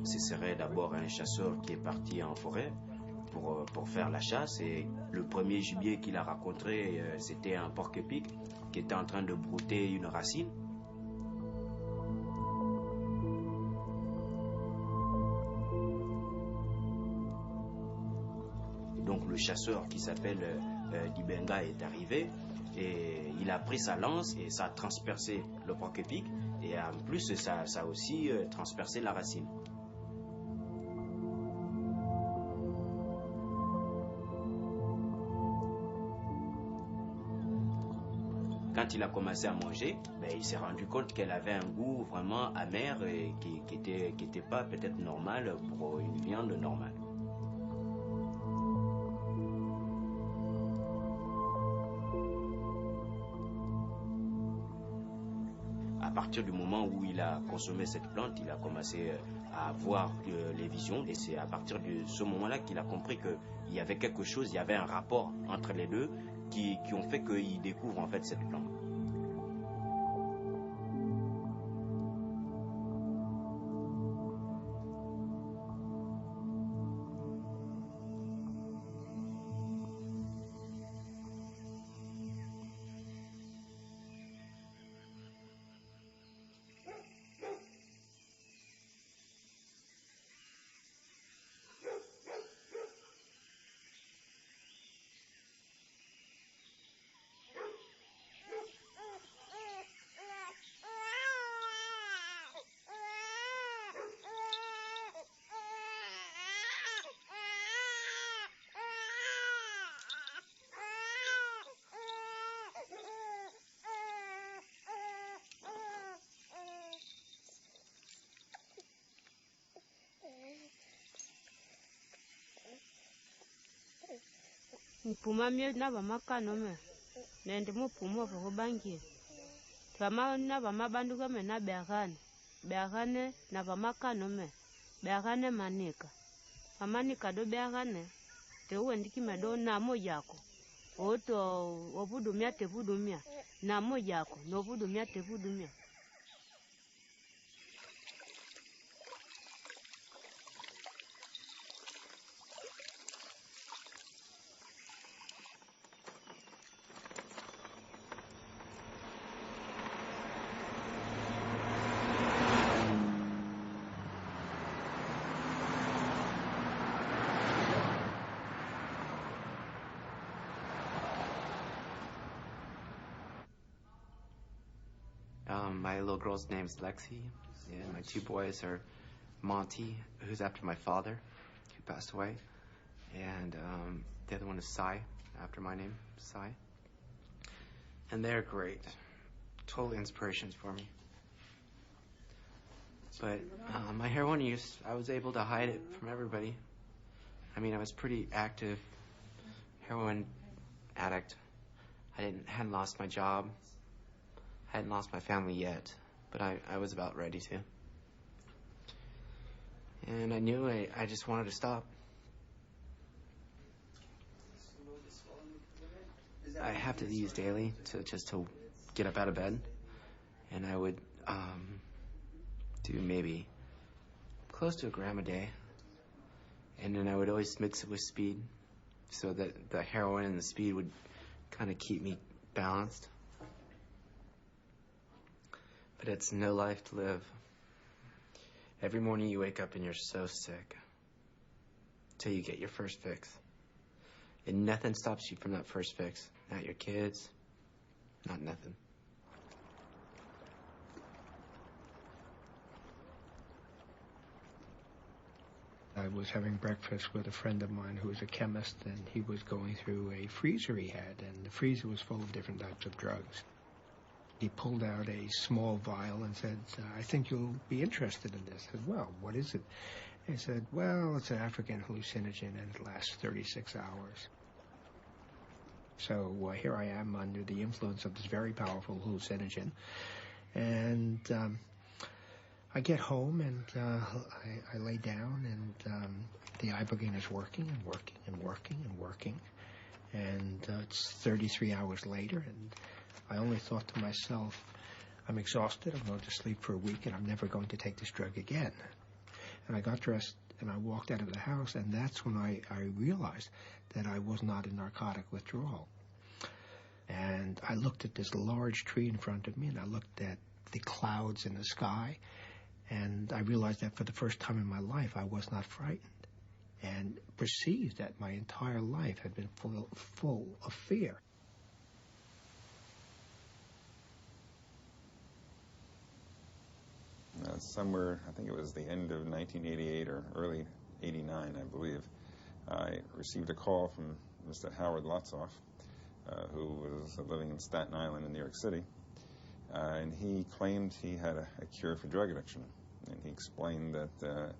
Ce serait d'abord un chasseur qui est parti en forêt pour faire la chasse, et le premier gibier qu'il a rencontré, c'était un porc-épic qui était en train de brouter une racine. Et donc le chasseur qui s'appelle Iboga est arrivé et il a pris sa lance et ça a transpercé le porc-épic, et en plus ça a aussi transpercé la racine. Quand il a commencé à manger, il s'est rendu compte qu'elle avait un goût vraiment amer et qui était pas peut-être normal pour une viande normale. À partir du moment où il a consommé cette plante, il a commencé à avoir les visions, et c'est à partir de ce moment-là qu'il a compris qu'il y avait quelque chose, il y avait un rapport entre les deux qui ont fait qu'il découvre en fait cette plante. Mpuma mie na bamakano me nende mupuma vuko bangi kama na bamabandu kama na beagane na bamakano me beagane manika amanika do beagane te uendiki medo na mojako oto obudumia te budumia na mojako no budumia te budumia. My little girl's name's Lexi, and my two boys are Monty, who's after my father, who passed away, and the other one is Sai, after my name, Sai. And they're great, total inspirations for me. But my heroin use, I was able to hide it from everybody. I mean, I was pretty active heroin addict. Hadn't lost my job. Hadn't lost my family yet, but I was about ready to. And I knew I just wanted to stop. I have to use daily to get up out of bed, and I would do maybe close to a gram a day, and then I would always mix it with speed so that the heroin and the speed would kind of keep me balanced. But it's no life to live. Every morning you wake up and you're so sick. till you get your first fix. And nothing stops you from that first fix. Not your kids, not nothing. I was having breakfast with a friend of mine who was a chemist, and he was going through a freezer he had, and the freezer was full of different types of drugs. He pulled out a small vial and said, I think you'll be interested in this. I said, well, what is it? He said, well, it's an African hallucinogen, and it lasts 36 hours. So here I am under the influence of this very powerful hallucinogen, and I get home, and I lay down, and the Ibogaine is working and working and working and working, and it's 33 hours later, and I only thought to myself, I'm exhausted, I'm going to sleep for a week, and I'm never going to take this drug again. And I got dressed, and I walked out of the house, and that's when I realized that I was not in narcotic withdrawal. And I looked at this large tree in front of me, and I looked at the clouds in the sky, and I realized that for the first time in my life, I was not frightened, and perceived that my entire life had been full of fear. Somewhere, I think it was the end of 1988 or early 89, I believe, I received a call from Mr. Howard Lotzoff, who was living in Staten Island in New York City, and he claimed he had a cure for drug addiction. And he explained that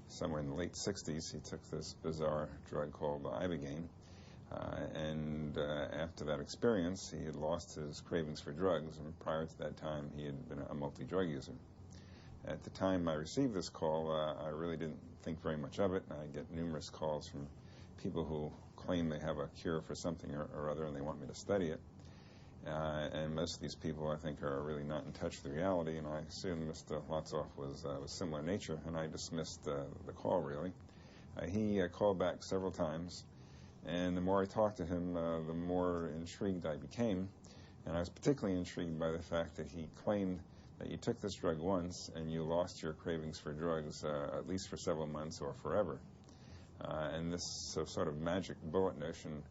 somewhere in the late 60s, he took this bizarre drug called Ibogaine, and after that experience, he had lost his cravings for drugs, and prior to that time, he had been a multi-drug user. At the time I received this call, I really didn't think very much of it. I get numerous calls from people who claim they have a cure for something or other, and they want me to study it. And most of these people, I think, are really not in touch with the reality, and I assumed Mr. Lotzoff was similar nature, and I dismissed the call, really. He called back several times, and the more I talked to him, the more intrigued I became, and I was particularly intrigued by the fact that he claimed that you took this drug once and you lost your cravings for drugs at least for several months or forever. And this sort of magic bullet notion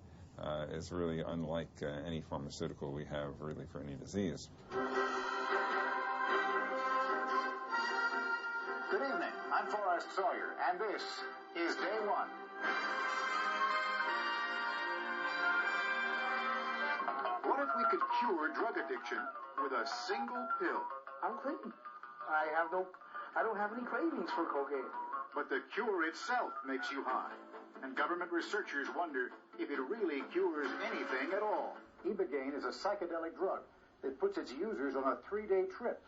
is really unlike any pharmaceutical we have really for any disease. Good evening. I'm Forrest Sawyer, and this is Day One. What if we could cure drug addiction with a single pill? I'm clean. I don't have any cravings for cocaine. But the cure itself makes you high. And government researchers wonder if it really cures anything at all. Ibogaine is a psychedelic drug that puts its users on a 3-day trip.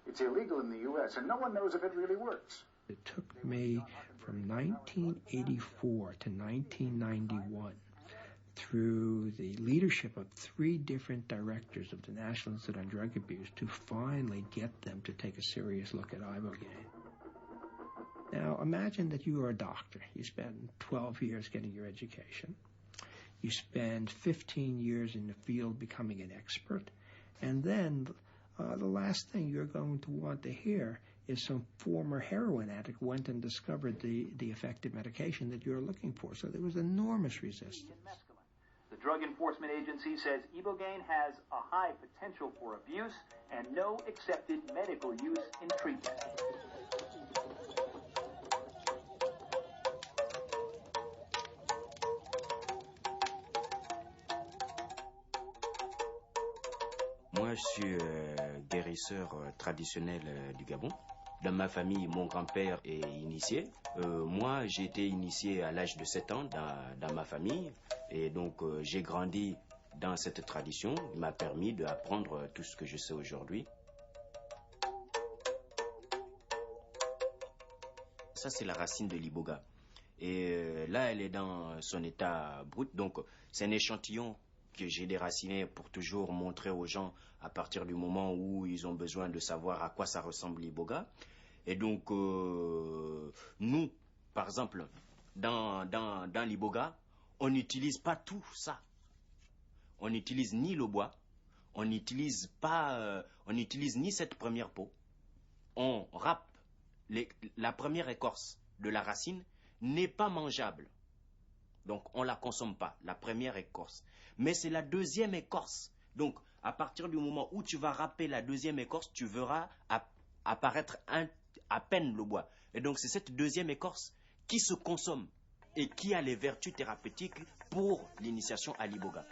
It's illegal in the U.S., and no one knows if it really works. It took me from 1984 to 1991 through the leadership of 3 different directors of the National Institute on Drug Abuse to finally get them to take a serious look at Ibogaine. Now, imagine that you are a doctor. You spend 12 years getting your education. You spend 15 years in the field becoming an expert. And then the last thing you're going to want to hear is some former heroin addict went and discovered the effective medication that you're looking for. So there was enormous resistance. The Drug Enforcement Agency says Ibogaine has a high potential for abuse and no accepted medical use in treatment. Moi, je suis guérisseur traditionnel du Gabon. Dans ma famille, mon grand-père est initié. Moi, j'ai été initié à l'âge de 7 ans dans ma famille. Et donc, j'ai grandi dans cette tradition. Il m'a permis d'apprendre tout ce que je sais aujourd'hui. Ça, c'est la racine de l'Iboga. Et là, elle est dans son état brut. Donc, c'est un échantillon que j'ai déraciné pour toujours montrer aux gens à partir du moment où ils ont besoin de savoir à quoi ça ressemble l'Iboga. Et donc, nous, par exemple, dans l'Iboga, on n'utilise pas tout ça. On n'utilise ni le bois, on n'utilise ni cette première peau. On râpe la première écorce de la racine n'est pas mangeable. Donc on ne la consomme pas, la première écorce. Mais c'est la deuxième écorce. Donc à partir du moment où tu vas râper la deuxième écorce, tu verras apparaître à peine le bois. Et donc c'est cette deuxième écorce qui se consomme et qui a les vertus thérapeutiques pour l'initiation à l'iboga.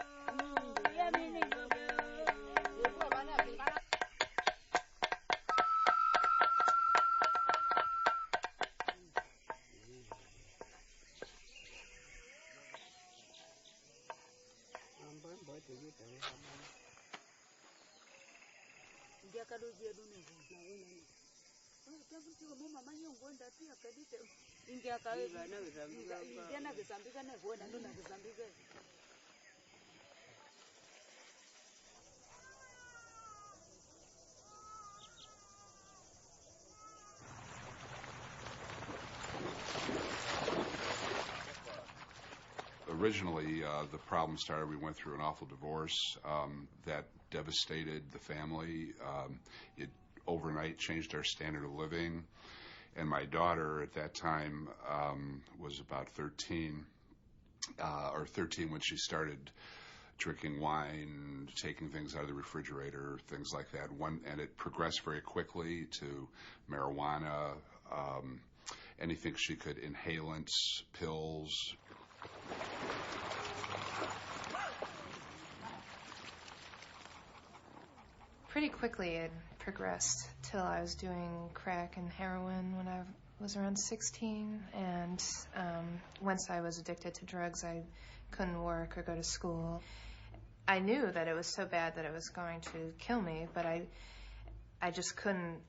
Originally, the problem started, we went through an awful divorce that devastated the family. It overnight changed our standard of living. And my daughter at that time was about 13 when she started drinking wine, taking things out of the refrigerator, things like that. And it progressed very quickly to marijuana, anything she could, inhalants, pills. Pretty quickly it progressed till I was doing crack and heroin when I was around 16, and once I was addicted to drugs I couldn't work or go to school. I knew that it was so bad that it was going to kill me, but I just couldn't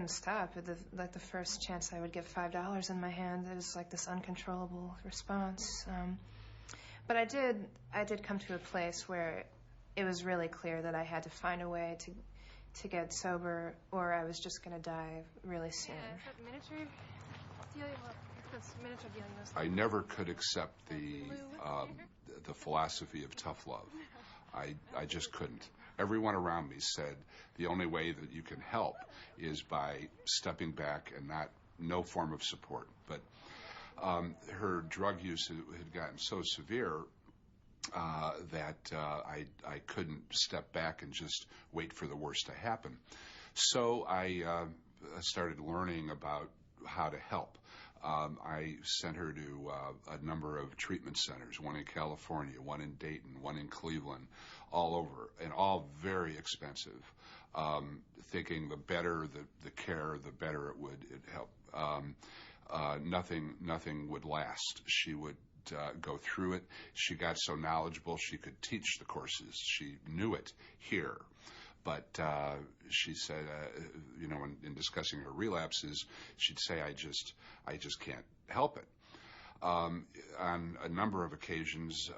stop. Like the first chance I would get $5 in my hand, it was like this uncontrollable response. But I did come to a place where it was really clear that I had to find a way to get sober, or I was just going to die really soon. I never could accept the philosophy of tough love. I just couldn't. Everyone around me said the only way that you can help is by stepping back and no form of support. But her drug use had gotten so severe that I couldn't step back and just wait for the worst to happen. So I started learning about how to help. I sent her to a number of treatment centers, one in California, one in Dayton, one in Cleveland, all over, and all very expensive, thinking the better the care, the better it would help. Nothing would last. She would go through it. She got so knowledgeable she could teach the courses. She knew it here. But she said, in discussing her relapses, she'd say, I just can't help it. On a number of occasions,